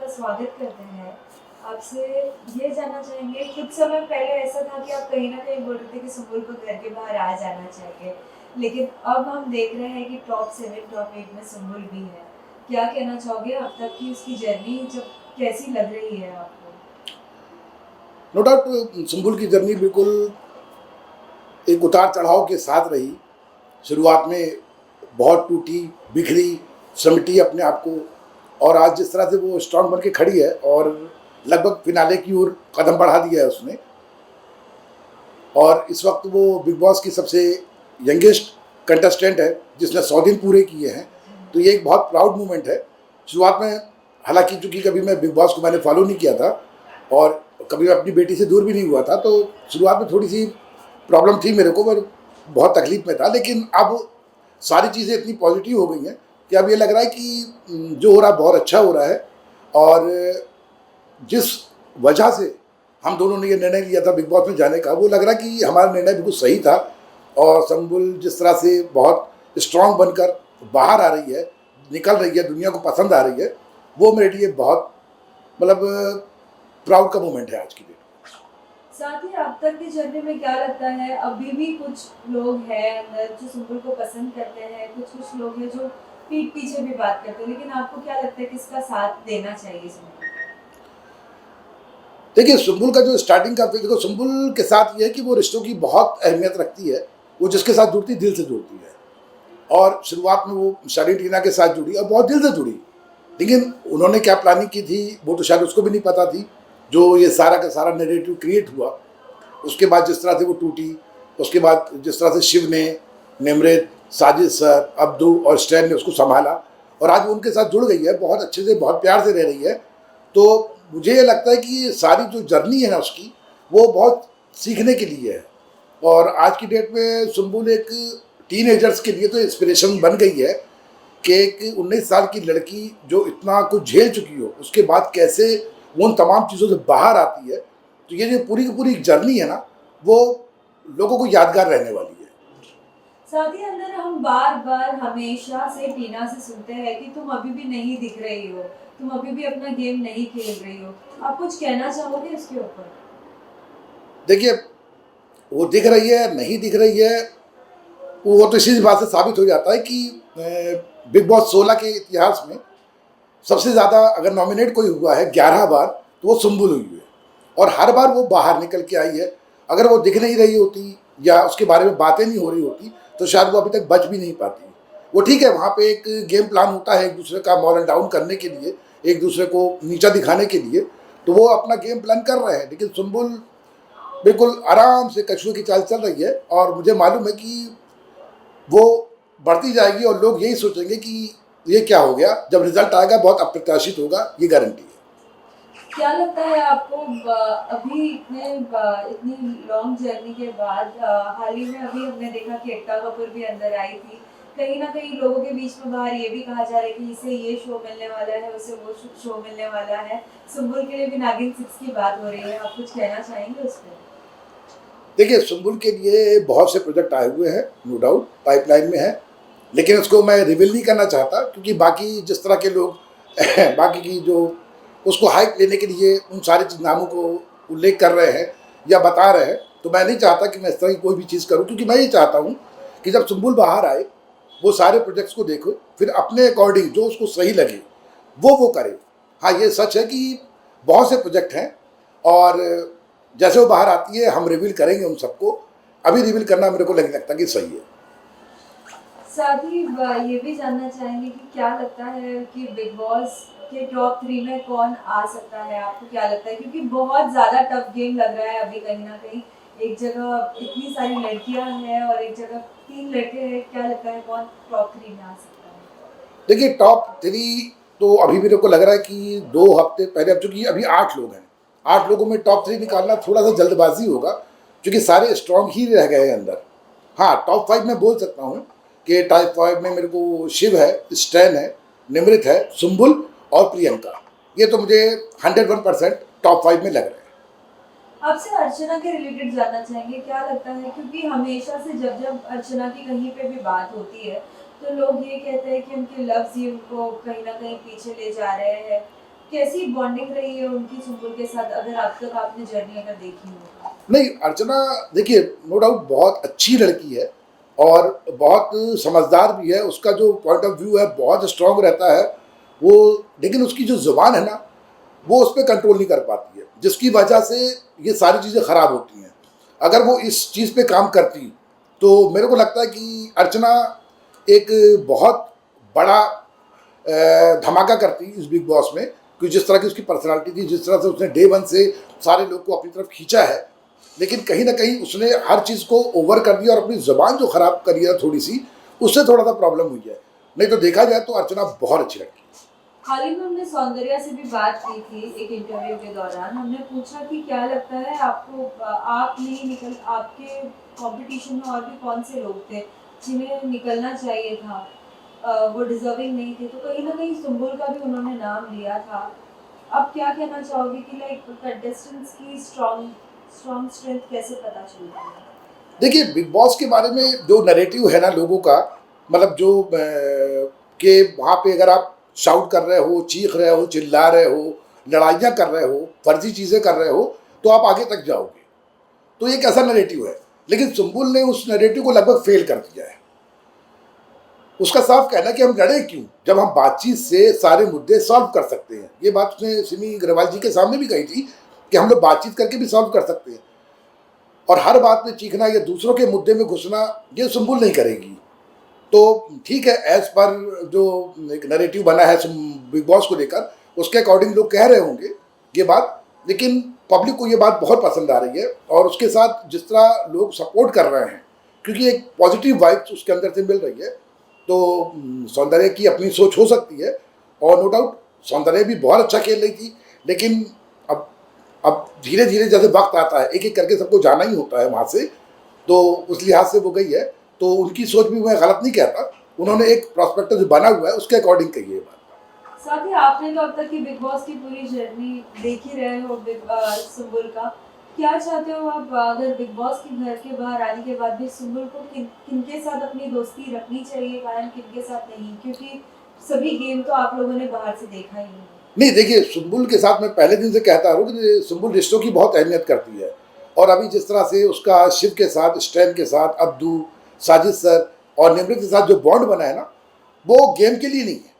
आपका स्वागत करते हैं। आपसे ये जानना चाहेंगे, कुछ समय पहले ऐसा था कि आप कहीं न कहीं बोल रहे थे कि सुम्बुल को घर के बाहर आ जाना चाहिए। लेकिन अब हम देख रहे हैं कि टॉप 7, टॉप 8 में सुम्बुल भी है। क्या कहना चाहोगे अब तक की उसकी जर्नी जब कैसी लग रही है आपको? नो डाउट सुम्बुल की जर्नी बिल्कुल एक उतार चढ़ाव के साथ रही। शुरुआत में बहुत टूटी, बिखरी, समेटी अपने आप को, और आज जिस तरह से वो स्ट्रॉन्ग बन के खड़ी है और लगभग फिनाले की ओर कदम बढ़ा दिया है उसने। और इस वक्त वो बिग बॉस की सबसे यंगेस्ट कंटेस्टेंट है जिसने 100 दिन पूरे किए हैं। तो ये एक बहुत प्राउड मोमेंट है। शुरुआत में हालांकि चूंकि कभी मैं बिग बॉस को मैंने फॉलो नहीं किया था और कभी अपनी बेटी से दूर भी नहीं हुआ था, तो शुरुआत में थोड़ी सी प्रॉब्लम थी मेरे को, मैं बहुत तकलीफ में था। लेकिन अब सारी चीज़ें इतनी पॉजिटिव हो गई हैं कि अब ये लग रहा है कि जो हो रहा है बहुत अच्छा हो रहा है। और जिस वजह से हम दोनों ने ये निर्णय लिया था बिग बॉस में जाने का, वो लग रहा है कि हमारा निर्णय बिल्कुल सही था। और संबुल जिस तरह से बहुत स्ट्रांग बनकर बाहर आ रही है, निकल रही है, दुनिया को पसंद आ रही है, वो मेरे लिए बहुत मतलब प्राउड का मोमेंट है आज की डेट। साथ ही अब तक की जर्नी में क्या लगता है, अभी भी कुछ लोग हैं अंदर जो सुम्बुल को पसंद करते हैं, कुछ लोग हैं जो पीठ पीछे भी बात करते हैं, लेकिन आपको क्या लगता है किसका साथ देना चाहिए सुम्बुल को? देखिए सुम्बुल का जो स्टार्टिंग का, देखो सुम्बुल के साथ ये है कि वो रिश्तों की बहुत अहमियत रखती है। वो जिसके साथ जुड़ती दिल से जुड़ती है। और शुरुआत में वो शालीन टीना के साथ जुड़ी और बहुत दिल से जुड़ी। लेकिन उन्होंने क्या प्लानिंग की थी वो तो शायद उसको भी नहीं पता थी। जो ये सारा का सारा नैरेटिव क्रिएट हुआ, उसके बाद जिस तरह से वो टूटी, उसके बाद जिस तरह से शिव ने, निमृत, साजिद सर, अब्दू और स्टैन ने उसको संभाला और आज वो उनके साथ जुड़ गई है, बहुत अच्छे से बहुत प्यार से रह रही है। तो मुझे ये लगता है कि ये सारी जो जर्नी है ना उसकी, वो बहुत सीखने के लिए है। और आज की डेट में सुम्बुल एक टीनेजर्स के लिए तो इंस्पिरेशन बन गई है कि एक 19 साल की लड़की जो इतना कुछ झेल चुकी हो, उसके बाद कैसे वो उन तमाम चीज़ों से बाहर आती है। तो ये जो पूरी की पूरी जर्नी है ना, वो लोगों को यादगार रहने वाली है। साथ ही अंदर हम बार-बार हमेशा से टीना से सुनते हैं कि तुम अभी भी नहीं दिख रही हो, तुम अभी भी अपना गेम नहीं खेल रही हो। आप कुछ कहना चाहोगे इसके ऊपर? देखिए, वो दिख रही है नहीं दिख रही है, वो तो इसी बात से साबित हो जाता है कि बिग बॉस 16 के इतिहास में सबसे ज़्यादा अगर नॉमिनेट कोई हुआ है 11 बार, तो वो सुम्बुल हुई है। और हर बार वो बाहर निकल के आई है। अगर वो दिख नहीं रही होती या उसके बारे में बातें नहीं हो रही होती, तो शायद वो अभी तक बच भी नहीं पाती। वो ठीक है, वहाँ पे एक गेम प्लान होता है एक दूसरे का मॉरल डाउन करने के लिए, एक दूसरे को नीचा दिखाने के लिए, तो वो अपना गेम प्लान कर रहे हैं। लेकिन सुम्बुल बिल्कुल आराम से कछुए की चाल चल रही है और मुझे मालूम है कि वो बढ़ती जाएगी और लोग यही सोचेंगे कि ये क्या हो गया। जब रिजल्ट आएगा बहुत अप्रत्याशित होगा, ये गारंटी है। क्या लगता है आपको अभी इतनी लॉन्ग जर्नी के बाद हाल ही में अभी हमने देखा कि एकता कपूर भी अंदर आई थी। कहीं न कहीं लोगों के बीच में बाहर ये भी कहा जा रहा है कि इसे ये शो मिलने वाला है, उसे वो शो मिलने वाला है। सुम्बुल के लिए भी नागिन 6 की बात हो रही है। आप कुछ कहना चाहेंगे उस पे? देखिए सुम्बुल के लिए बहुत से प्रोजेक्ट आए हुए हैं, नो डाउट पाइपलाइन में है। लेकिन उसको मैं रिवील नहीं करना चाहता क्योंकि बाकी जिस तरह के लोग बाकी की जो उसको हाइप लेने के लिए उन सारे नामों को उल्लेख कर रहे हैं या बता रहे हैं, तो मैं नहीं चाहता कि मैं इस तरह की कोई भी चीज़ करूं। क्योंकि मैं ये चाहता हूं कि जब सुम्बुल बाहर आए, वो सारे प्रोजेक्ट्स को देखो, फिर अपने अकॉर्डिंग जो उसको सही लगे वो करे। हाँ, ये सच है कि बहुत से प्रोजेक्ट हैं और जैसे वो बाहर आती है हम रिवील करेंगे उन सबको। अभी रिवील करना मेरे को नहीं लगता कि सही है। साथ ही ये भी जानना चाहेंगे कि क्या लगता है कि बिग बॉस के टॉप 3 में कौन आ सकता है? आपको क्या लगता है? क्योंकि बहुत ज़्यादा टफ गेम लग रहा है अभी कहीं न कहीं। एक जगह इतनी सारी लड़कियाँ हैं और एक जगह 3 लड़के हैं। क्या लगता है कौन टॉप 3 में आ सकता है? देखिए टॉप 3 तो अभी मेरे को लग रहा है कि 2 हफ्ते पहले, अब चूंकि अभी 8 लोग हैं, 8 लोगों में टॉप 3 निकालना थोड़ा सा जल्दबाजी होगा क्योंकि सारे स्ट्रॉन्ग ही रह गए हैं अंदर। हाँ, टॉप 5 में बोल सकता हूँ कि टॉप 5 में मेरे को शिव है, स्टैन है, निमृत है, सुम्बुल और प्रियंका। ये तो मुझे 101% टॉप 5 में लग रहा है। आपसे अर्चना के रिलेटेड जानना चाहेंगे, क्या लगता है क्योंकि हमेशा से जब अर्चना की कहीं पे भी बात होती है, तो लोग ये कहते हैं कि उनके लव्स ही उनको कहीं न कहीं पीछे ले जा रहे हैं। कैसी बॉन्डिंग रही है उनकी सुम्बुल के साथ, अगर अब तक आपने जर्नी अगर देखी हो? नहीं, अर्चना देखिए नो डाउट बहुत अच्छी लड़की है और बहुत समझदार भी है। उसका जो पॉइंट ऑफ व्यू है बहुत स्ट्रांग रहता है वो, लेकिन उसकी जो ज़ुबान है ना वो उस पर कंट्रोल नहीं कर पाती है, जिसकी वजह से ये सारी चीज़ें ख़राब होती हैं। अगर वो इस चीज़ पे काम करती तो मेरे को लगता है कि अर्चना एक बहुत बड़ा धमाका करती इस बिग बॉस में, क्योंकि जिस तरह की उसकी पर्सनालिटी थी, जिस तरह से उसने डे वन से सारे लोग को अपनी तरफ खींचा है, लेकिन कहीं ना कहीं उसने हर चीज़ को ओवर कर दिया और अपनी ज़बान जो ख़राब करी है थोड़ी सी, उससे थोड़ा सा प्रॉब्लम हुई है। नहीं तो देखा जाए तो अर्चना बहुत अच्छी लगती है। हाल ही में हमने सौंदर्या से भी बात की थी एक इंटरव्यू के दौरान। हमने पूछा कि क्या लगता है आपको, आप नहीं निकल, आपके कंपटीशन में और भी कौन से लोग थे जिन्हें निकलना चाहिए था, वो डिजर्विंग नहीं थे, तो कहीं ना कहीं सुम्बुल का भी उन्होंने नाम लिया था। अब क्या कहना चाहोगे कि लाइक कंटेस्टेंट्स की स्ट्रॉन्ग स्ट्रॉन्ग स्ट्रेंथ कैसे पता चलती है? देखिए बिग बॉस के बारे में जो नैरेटिव है ना लोगों का, मतलब जो कि वहाँ पे अगर आप शाउट कर रहे हो, चीख रहे हो, चिल्ला रहे हो, लड़ाइयाँ कर रहे हो, फर्जी चीज़ें कर रहे हो, तो आप आगे तक जाओगे। तो एक ऐसा नैरेटिव है, लेकिन सुम्बुल ने उस नैरेटिव को लगभग फेल कर दिया है। उसका साफ कहना कि हम लड़े क्यों जब हम बातचीत से सारे मुद्दे सॉल्व कर सकते हैं। ये बात उसने सिमी अग्रवाल जी के सामने भी कही थी कि हम लोग बातचीत करके भी सॉल्व कर सकते हैं, और हर बात में चीखना या दूसरों के मुद्दे में घुसना ये सुम्बुल नहीं करेगी। तो ठीक है, एज पर जो एक नैरेटिव बना है बिग बॉस को लेकर, उसके अकॉर्डिंग लोग कह रहे होंगे ये बात, लेकिन पब्लिक को ये बात बहुत पसंद आ रही है और उसके साथ जिस तरह लोग सपोर्ट कर रहे हैं, क्योंकि एक पॉजिटिव वाइब्स उसके अंदर से मिल रही है। तो सौंदर्य की अपनी सोच हो सकती है और नो डाउट सौंदर्य भी बहुत अच्छा खेल रही थी, लेकिन अब धीरे धीरे जैसे वक्त आता है एक एक करके सबको जाना ही होता है वहाँ से, तो उस लिहाज से वो गई है। तो उनकी सोच भी मैं गलत नहीं कहता, उन्होंने एक प्रॉस्पेक्टस जो बना हुआ है उसके अकॉर्डिंग कही है बात। साथ ही आपने तो अब तक की बिग बॉस की पूरी जर्नी देख ही रहे हो सुम्बुल का, क्या चाहते हो आप, अगर बिग बॉस के घर के बाहर आने के बाद भी सुम्बुल को किनके साथ अपनी दोस्ती रखनी चाहिए, कारण किनके साथ नहीं, क्योंकि सभी गेम तो आप लोगों ने बाहर से देखा ही नहीं देखिए, सुम्बुल के साथ मैं पहले दिन से कहता हूँ कि सुम्बुल रिश्तों की बहुत अहमियत करती है, और अभी जिस तरह से उसका शिव के साथ, स्टैन के साथ, अब्दू, साजिद सर और निमृत के साथ जो बॉन्ड बना है ना, वो गेम के लिए नहीं है,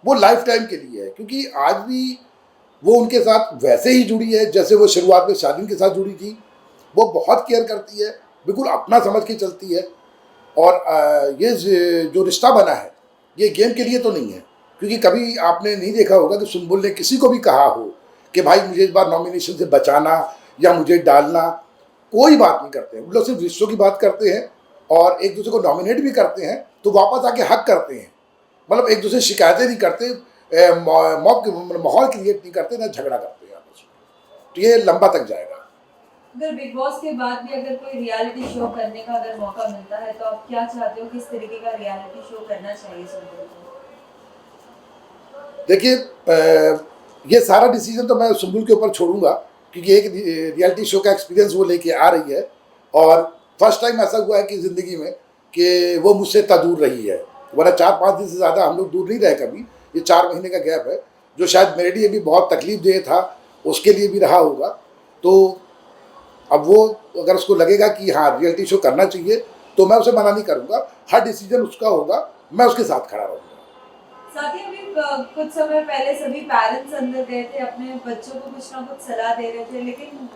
वो लाइफ टाइम के लिए है। क्योंकि आज भी वो उनके साथ वैसे ही जुड़ी है जैसे वो शुरुआत में शालीन के साथ जुड़ी थी। वो बहुत केयर करती है, बिल्कुल अपना समझ के चलती है, और ये जो रिश्ता बना है ये गेम के लिए तो नहीं है। क्योंकि कभी आपने नहीं देखा होगा कि सुम्बुल ने किसी को भी कहा हो कि भाई मुझे इस बार नॉमिनेशन से बचाना या मुझे डालना, कोई बात नहीं करते हैं। वो लोग सिर्फ रिश्तों की बात करते हैं और एक दूसरे को नॉमिनेट भी करते हैं तो वापस आके हक करते हैं, मतलब एक दूसरे शिकायतें नहीं करते, माहौल क्रिएट नहीं करते, ना झगड़ा करते हैं आपस में। तो ये लंबा तक जाएगा। अगर बिग बॉस के बाद भी अगर कोई रियलिटी शो करने का अगर मौका मिलता है तो आप क्या चाहते हो, किस तरीके का रियलिटी शो करना चाहिए सुम्बुल को? देखिए ये सारा डिसीजन तो मैं सुम्बुल के ऊपर छोड़ूंगा, क्योंकि एक रियलिटी शो का एक्सपीरियंस वो लेके आ रही है, और फर्स्ट टाइम ऐसा हुआ है कि ज़िंदगी में कि वो मुझसे इतना दूर रही है, वरना 4-5 दिन से ज़्यादा हम लोग दूर नहीं रहे कभी। ये 4 महीने का गैप है जो शायद मेरे लिए भी बहुत तकलीफ देह था, उसके लिए भी रहा होगा। तो अब वो अगर उसको लगेगा कि हाँ रियलिटी शो करना चाहिए तो मैं उसे मना नहीं करूँगा, हर डिसीजन उसका होगा, मैं उसके साथ खड़ा रहूँगा। साथ ही अभी कुछ समय पहले सभी पेरेंट्स अंदर गए थे, अपने बच्चों को कुछ ना कुछ सलाह दे रहे थे, लेकिन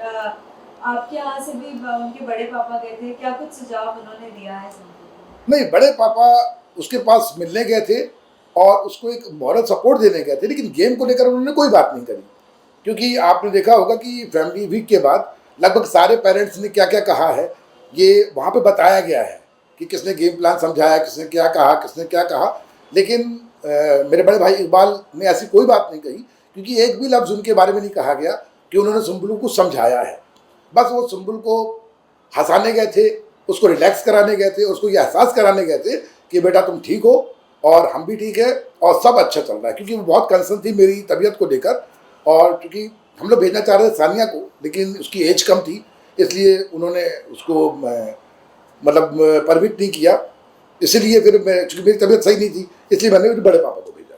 आपके यहाँ से भी उनके बड़े पापा गए थे, क्या कुछ सुझाव उन्होंने दिया है सुम्बुल को? नहीं, बड़े पापा उसके पास मिलने गए थे और उसको एक मॉरल सपोर्ट देने गए थे, लेकिन गेम को लेकर उन्होंने कोई बात नहीं करी। क्योंकि आपने देखा होगा कि फैमिली वीक के बाद लगभग सारे पेरेंट्स ने क्या क्या कहा है ये वहाँ पे बताया गया है कि किसने गेम प्लान समझाया, किसने क्या कहा, किसने क्या कहा। लेकिन मेरे बड़े भाई इकबाल ने ऐसी कोई बात नहीं कही, क्योंकि एक भी लफ्ज़ उनके बारे में नहीं कहा गया कि उन्होंने सुम्बुल को समझाया है। बस वो सुम्बुल को हंसाने गए थे, उसको रिलैक्स कराने गए थे, उसको ये एहसास कराने गए थे कि बेटा तुम ठीक हो और हम भी ठीक है और सब अच्छा चल रहा है। क्योंकि वो बहुत कंसर्न थी मेरी तबीयत को लेकर, और क्योंकि हम लोग भेजना चाह रहे थे सानिया को, लेकिन उसकी एज कम थी, इसलिए उन्होंने उसको मतलब परमिट नहीं किया। इसीलिए फिर मैं, चूँकि मेरी तबीयत सही नहीं थी, इसलिए मैंने मेरे बड़े पापा को भेजा।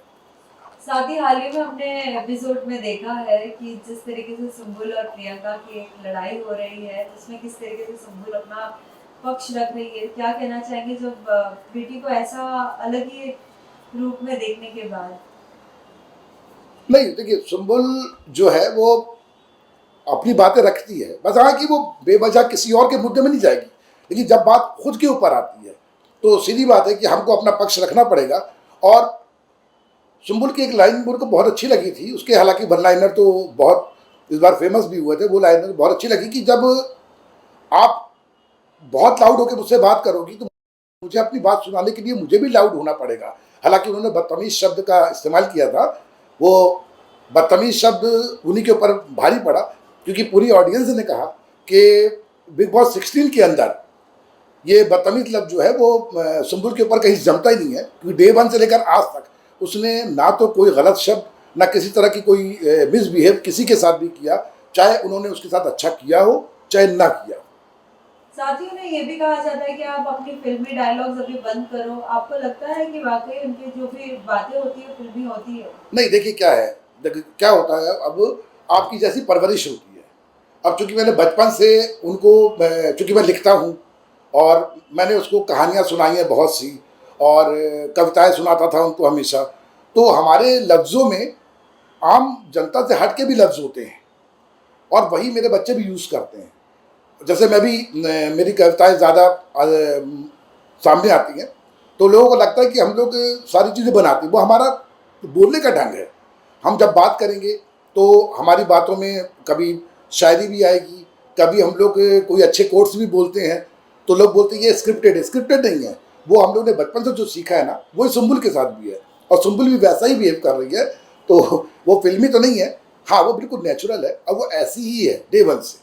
साथ ही हाल ही में हमने एपिसोड में देखा है कि जिस तरीके से सुम्बुल और प्रियंका की एक लड़ाई हो रही है, उसमें किस तरीके से सुम्बुल अपना पक्ष रख रही है, क्या कहना चाहेंगे जब बेटी को ऐसा अलग ही रूप में देखने के बाद? नहीं, देखिए सुम्बुल जो है वो अपनी बातें रखती है, बस हाँ कि वो बेवजह किसी और के मुद्दे में नहीं जाएगी। लेकिन जब बात खुद के ऊपर आती है तो सीधी बात है कि हमको अपना पक्ष रखना पड़ेगा। और सुम्बुल की एक लाइन मुझको बहुत अच्छी लगी थी, उसके हालांकि वन लाइनर तो बहुत इस बार फेमस भी हुए थे, वो लाइनर बहुत अच्छी लगी कि जब आप बहुत लाउड होकर मुझसे बात करोगी तो मुझे अपनी बात सुनाने के लिए मुझे भी लाउड होना पड़ेगा। हालांकि उन्होंने बदतमीज शब्द का इस्तेमाल किया था, वो बदतमीज शब्द उन्हीं के ऊपर भारी पड़ा, क्योंकि पूरी ऑडियंस ने कहा कि बिग बॉस 16 के अंदर ये बदतमीज लफ्ज जो है वो सुम्बुल के ऊपर कहीं जमता ही नहीं है, क्योंकि डे 1 से लेकर आज तक उसने ना तो कोई गलत शब्द, ना किसी तरह की कोई मिसबिहेव किसी के साथ भी किया, चाहे उन्होंने उसके साथ अच्छा किया हो चाहे ना किया। साथ ही उन्हें ये भी कहा जाता है कि आप अपनी फिल्मी डायलॉग्स अभी बंद करो। आपको लगता है कि वाकई उनकी जो भी बातें होती है फिल्मी होती है? नहीं, देखिए क्या है, देखिए क्या होता है, अब आपकी जैसी परवरिश होती है। अब चूंकि मैंने बचपन से उनको, चूंकि मैं लिखता हूँ और मैंने उसको कहानियाँ सुनाई हैं बहुत सी, और कविताएं सुनाता था उनको हमेशा, तो हमारे लफ्ज़ों में आम जनता से हट के भी लफ्ज़ होते हैं और वही मेरे बच्चे भी यूज़ करते हैं। जैसे मैं भी, मेरी कविताएं ज़्यादा सामने आती हैं तो लोगों को लगता है कि हम लोग सारी चीज़ें बनाते हैं, वो हमारा बोलने का ढंग है। हम जब बात करेंगे तो हमारी बातों में कभी शायरी भी आएगी, कभी हम लोग कोई अच्छे कोट्स भी बोलते हैं, तो लोग बोलते हैं ये स्क्रिप्टेड है। स्क्रिप्टेड नहीं है, वो हम लोग ने बचपन से जो सीखा है ना, वही सुम्बुल के साथ भी है, और सुम्बुल भी वैसा ही बिहेव कर रही है। तो वो फिल्मी तो नहीं है, हाँ वो बिल्कुल नेचुरल है, और वो ऐसी ही है डे 1 से।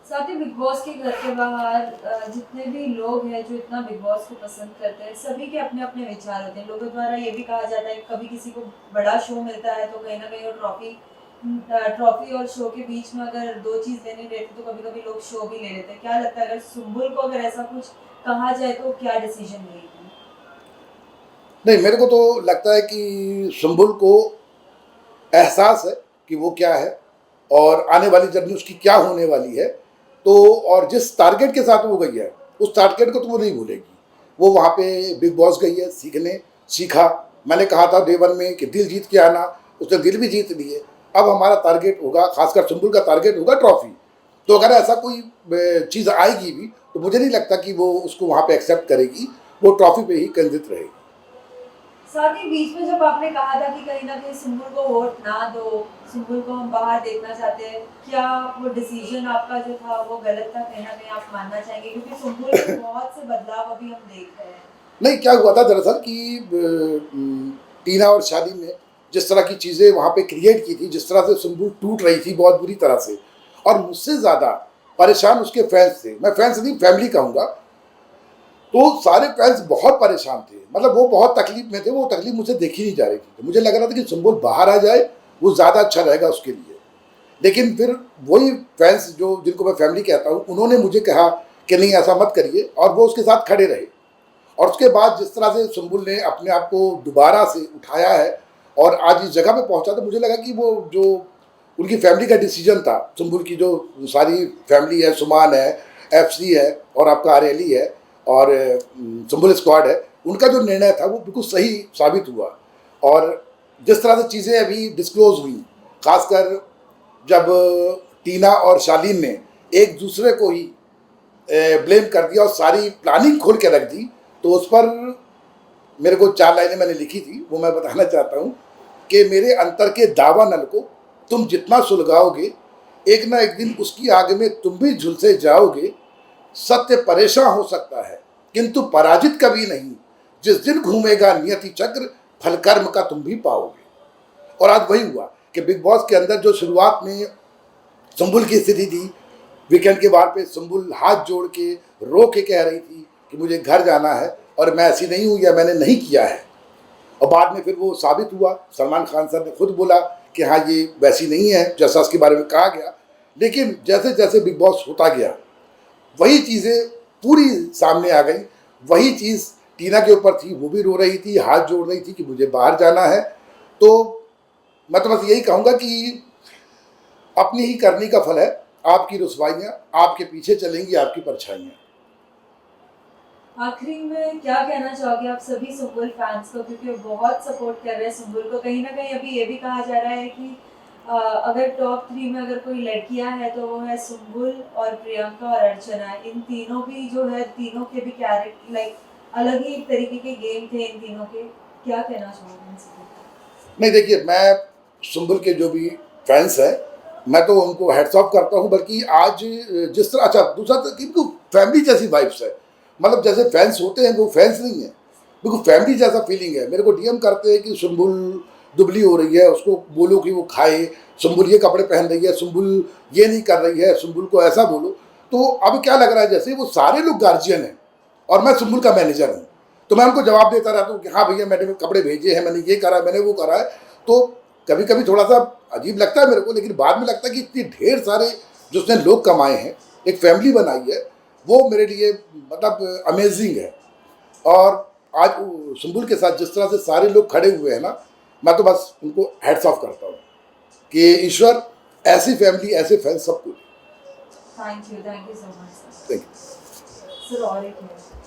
साथ ही बिग बॉस के घर के बाहर जितने भी लोग हैं जो इतना बिग बॉस को पसंद करते हैं, सभी के अपने अपने विचार होते हैं। लोगों द्वारा ये भी कहा जाता है कि कभी किसी को बड़ा शो मिलता है तो कहीं ना कहीं वो ट्रॉफी और शो के बीच में अगर दो चीज़ लेनी रहती तो कभी कभी लोग शो भी ले लेते हैं। क्या लगता है अगर सुम्बुल को अगर ऐसा कुछ कहा जाए तो क्या डिसीजन लेगी? नहीं, मेरे को तो लगता है कि सुम्बुल को एहसास है कि वो क्या है और आने वाली जर्नी उसकी क्या होने वाली है। तो और जिस टारगेट के साथ वो गई है, उस टारगेट को तो वो नहीं भूलेगी। वो वहाँ पे बिग बॉस गई है सीखने, सीखा। मैंने कहा था डे 1 में कि दिल जीत के आना, उसने दिल भी जीत लिए। अब हमारा टारगेट होगा, खासकर सुम्बुल का टारगेट होगा ट्रॉफी। तो अगर ऐसा कोई चीज़ आएगी भी तो मुझे नहीं लगता कि वो उसको वहाँ पे एक्सेप्ट करेगी, वो ट्रॉफी पे ही केंद्रित रहेगी। साथ ही बीच में जब आपने कहा था कि कहीं ना कहीं सुम्बुल को वोट ना दो, सुम्बुल को हम बाहर देखना चाहते हैं, क्या वो डिसीजन आपका जो था वो गलत था? कहीं ना कहीं आप मानना चाहेंगे क्योंकि सुम्बुल में बहुत से बदलाव अभी हम देख रहे हैं। नहीं, क्या हुआ था दरअसल कि टीना और शादी ने जिस तरह की चीज़ें वहाँ पे क्रिएट की थी, जिस तरह से सुम्बुल टूट रही थी बहुत बुरी तरह से, और मुझसे ज़्यादा परेशान उसके फैंस थे। मैं फैंस नहीं, फैमिली कहूँगा। तो सारे फैंस बहुत परेशान थे, मतलब वो बहुत तकलीफ में थे। वो तकलीफ मुझे देखी नहीं जा रही थी, तो मुझे लग रहा था कि सुम्बुल बाहर आ जाए, वो ज़्यादा अच्छा रहेगा उसके लिए। लेकिन फिर वही फैंस जो जिनको मैं फैमिली कहता हूँ, उन्होंने मुझे कहा कि नहीं ऐसा मत करिए, और वो उसके साथ खड़े रहे। और उसके बाद जिस तरह से सुम्बुल ने अपने आप को दोबारा से उठाया है और आज इस जगह पे पहुंचा, तो मुझे लगा कि वो जो उनकी फैमिली का डिसीजन था, सुम्बुल की जो सारी फैमिली है, सुमान है, एफसी है, और आपका आरेली है, और सुम्बुल स्क्वाड है, उनका जो निर्णय था वो बिल्कुल सही साबित हुआ। और जिस तरह से चीज़ें अभी डिस्क्लोज हुई, खासकर जब टीना और शालीन ने एक दूसरे को ही ब्लेम कर दिया और सारी प्लानिंग खोल के रख दी, तो उस पर मेरे को 4 लाइनें मैंने लिखी थी, वो मैं बताना चाहता हूँ कि मेरे अंतर के दावा नल को तुम जितना सुलगाओगे, एक ना एक दिन उसकी आग में तुम भी झुलसे जाओगे। सत्य परेशान हो सकता है किंतु पराजित कभी नहीं, जिस दिन घूमेगा नियति चक्र फल कर्म का तुम भी पाओगे। और आज वही हुआ कि बिग बॉस के अंदर जो शुरुआत में सुम्बुल की स्थिति थी, वीकेंड के बार पे सुम्बुल हाथ जोड़ के रो के कह रही थी कि मुझे घर जाना है और मैं ऐसी नहीं हूँ या मैंने नहीं किया है, और बाद में फिर वो साबित हुआ। सलमान खान सर ने खुद बोला कि हाँ ये वैसी नहीं है जैसा उसके बारे में कहा गया। लेकिन जैसे जैसे बिग बॉस होता गया, वही चीज़ें पूरी सामने आ गई। वही चीज़ टीना के ऊपर थी, वो भी रो रही थी, हाथ जोड़ रही थी कि मुझे बाहर जाना है। तो मैं तो बस यही कहूँगा कि अपनी ही करनी का फल है, आपकी रुसवाइयाँ आपके पीछे चलेंगी, आपकी परछाइयाँ। आखिरी में क्या कहना चाहोगे आप सभी सुम्बुल फैंस को, क्योंकि वो बहुत सपोर्ट कर रहे हैं सुम्बुल को। कहीं ना कहीं अभी ये भी कहा जा रहा है कि अगर टॉप 3 में अगर कोई लड़कियां हैं तो वो है सुम्बुल और प्रियंका और अर्चना। इन तीनों भी जो है, तीनों के भी कैरेक्टर लाइक अलग ही एक तरीके के गेम थे इन तीनों के। क्या कहना चाहोगे इन सभी को? नहीं देखिए, मैं सुम्बुल के जो भी फैंस हैं, मैं तो उनको हेड्स ऑफ करता हूँ। बल्कि आज जिस तरह, अच्छा दूसरा तो कि बिल्कुल फैमिली जैसी वाइब्स है। मतलब जैसे फैंस होते हैं वो फैंस नहीं है, बिल्कुल फैमिली जैसा फीलिंग है। मेरे को डीएम करते हैं कि सुम्बुल दुबली हो रही है, उसको बोलो कि वो खाए, सुम्बुल ये कपड़े पहन रही है, सुम्बुल ये नहीं कर रही है, सुम्बुल को ऐसा बोलो। तो अब क्या लग रहा है जैसे वो सारे लोग गार्जियन हैं और मैं सुम्बुल का मैनेजर हूँ। तो मैं उनको जवाब देता रहता हूँ कि हाँ भैया मैंने कपड़े भेजे हैं, मैंने ये करा है, मैंने वो करा है। तो कभी कभी थोड़ा सा अजीब लगता है मेरे को, लेकिन बाद में लगता है कि इतनी ढेर सारे जो उसने लोग कमाए हैं, एक फैमिली बनाई है, वो मेरे लिए मतलब अमेजिंग है। और आज सुम्बुल के साथ जिस तरह से सारे लोग खड़े हुए हैं ना, मैं तो बस उनको हेड्स ऑफ करता हूँ कि ईश्वर ऐसी फैमिली, ऐसे फैंस सबको। Thank you so much thank you. Sir. और एक है